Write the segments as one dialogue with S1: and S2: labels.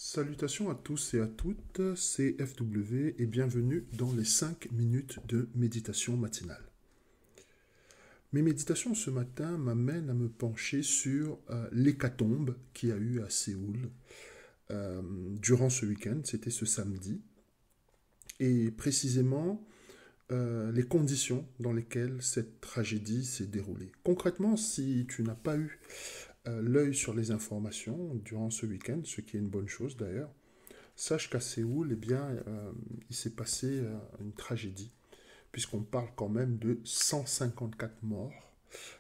S1: Salutations à tous et à toutes, c'est FW et bienvenue dans les 5 minutes de méditation matinale. Mes méditations ce matin m'amènent à me pencher sur l'hécatombe qu'il y a eu à Séoul durant ce week-end, c'était ce samedi, et précisément les conditions dans lesquelles cette tragédie s'est déroulée. Concrètement, si tu n'as pas eu l'œil sur les informations durant ce week-end, ce qui est une bonne chose d'ailleurs, sache qu'à Séoul, eh bien, il s'est passé une tragédie, puisqu'on parle quand même de 154 morts.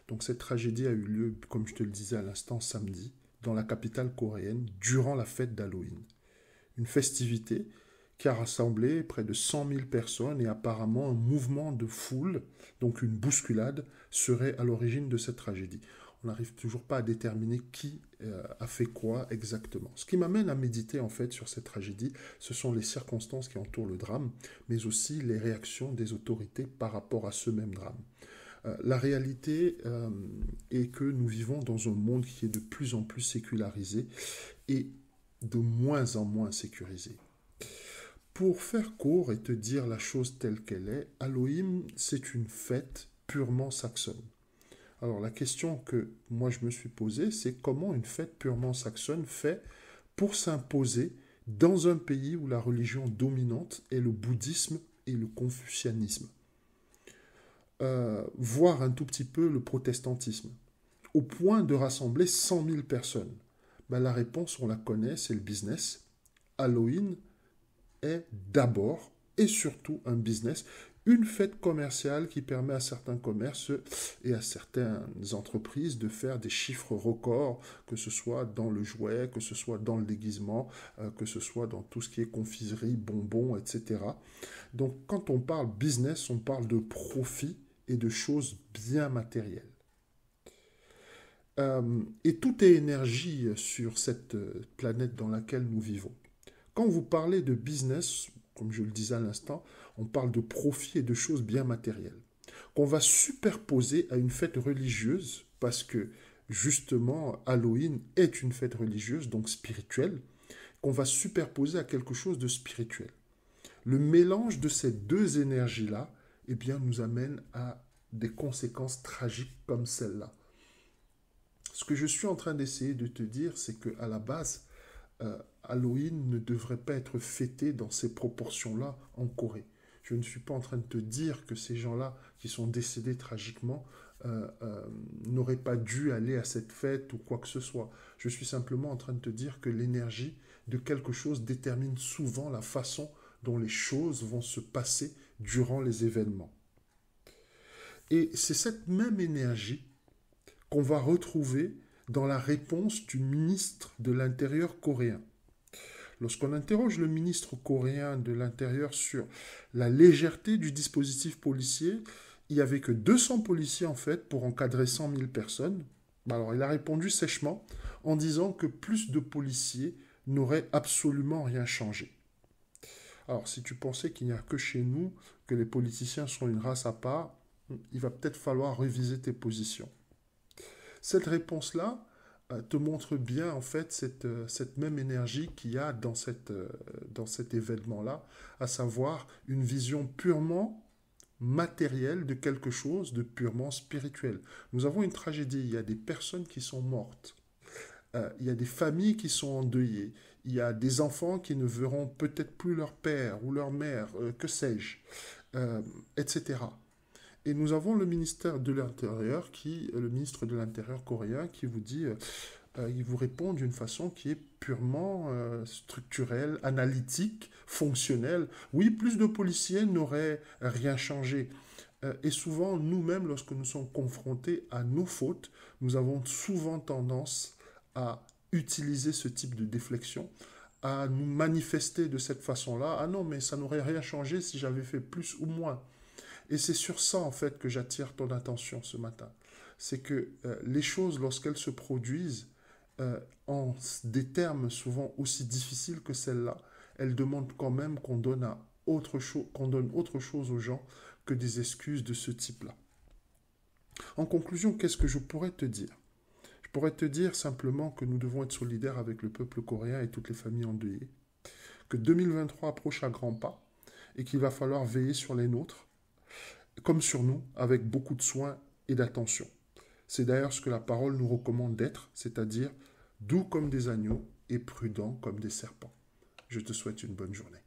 S1: Donc cette tragédie a eu lieu, comme je te le disais à l'instant, samedi, dans la capitale coréenne, durant la fête d'Halloween. Une festivité qui a rassemblé près de 100 000 personnes et apparemment un mouvement de foule, donc une bousculade, serait à l'origine de cette tragédie. On n'arrive toujours pas à déterminer qui a fait quoi exactement. Ce qui m'amène à méditer en fait sur cette tragédie, ce sont les circonstances qui entourent le drame, mais aussi les réactions des autorités par rapport à ce même drame. La réalité est que nous vivons dans un monde qui est de plus en plus sécularisé et de moins en moins sécurisé. Pour faire court et te dire la chose telle qu'elle est, Halloween, c'est une fête purement saxonne. Alors la question que moi je me suis posée, c'est comment une fête purement saxonne fait pour s'imposer dans un pays où la religion dominante est le bouddhisme et le confucianisme. Voire un tout petit peu le protestantisme, au point de rassembler 100 000 personnes. Ben, la réponse, on la connaît, c'est le business. Halloween est d'abord et surtout un business, une fête commerciale qui permet à certains commerces et à certaines entreprises de faire des chiffres records, que ce soit dans le jouet, que ce soit dans le déguisement, que ce soit dans tout ce qui est confiserie, bonbons, etc. Donc quand on parle business, on parle de profit et de choses bien matérielles. Et tout est énergie sur cette planète dans laquelle nous vivons. Quand vous parlez de business, comme je le disais à l'instant, on parle de profit et de choses bien matérielles, qu'on va superposer à une fête religieuse, parce que justement Halloween est une fête religieuse, donc spirituelle, qu'on va superposer à quelque chose de spirituel. Le mélange de ces deux énergies-là, eh bien, nous amène à des conséquences tragiques comme celle-là. Ce que je suis en train d'essayer de te dire, c'est qu'à la base, Halloween ne devrait pas être fêté dans ces proportions-là en Corée. Je ne suis pas en train de te dire que ces gens-là qui sont décédés tragiquement n'auraient pas dû aller à cette fête ou quoi que ce soit. Je suis simplement en train de te dire que l'énergie de quelque chose détermine souvent la façon dont les choses vont se passer durant les événements. Et c'est cette même énergie qu'on va retrouver dans la réponse du ministre de l'Intérieur coréen. Lorsqu'on interroge le ministre coréen de l'Intérieur sur la légèreté du dispositif policier, il n'y avait que 200 policiers en fait pour encadrer 100 000 personnes. Alors il a répondu sèchement en disant que plus de policiers n'auraient absolument rien changé. Alors si tu pensais qu'il n'y a que chez nous que les politiciens sont une race à part, il va peut-être falloir réviser tes positions. Cette réponse-là te montre bien en fait cette même énergie qu'il y a dans cet événement-là, à savoir une vision purement matérielle de quelque chose de purement spirituel. Nous avons une tragédie, il y a des personnes qui sont mortes, il y a des familles qui sont endeuillées, il y a des enfants qui ne verront peut-être plus leur père ou leur mère, que sais-je, etc. Et nous avons le ministère de l'Intérieur, le ministre de l'Intérieur coréen, qui vous dit, il vous répond d'une façon qui est purement structurelle, analytique, fonctionnelle. Oui, plus de policiers n'auraient rien changé. Et souvent, nous-mêmes, lorsque nous sommes confrontés à nos fautes, nous avons souvent tendance à utiliser ce type de déflexion, à nous manifester de cette façon-là. Ah non, mais ça n'aurait rien changé si j'avais fait plus ou moins. Et c'est sur ça, en fait, que j'attire ton attention ce matin. C'est que les choses, lorsqu'elles se produisent en des termes souvent aussi difficiles que celle-là, elles demandent quand même qu'on donne autre chose aux gens que des excuses de ce type-là. En conclusion, qu'est-ce que je pourrais te dire? Je pourrais te dire simplement que nous devons être solidaires avec le peuple coréen et toutes les familles endeuillées, que 2023 approche à grands pas et qu'il va falloir veiller sur les nôtres, comme sur nous, avec beaucoup de soin et d'attention. C'est d'ailleurs ce que la parole nous recommande d'être, c'est-à-dire doux comme des agneaux et prudents comme des serpents. Je te souhaite une bonne journée.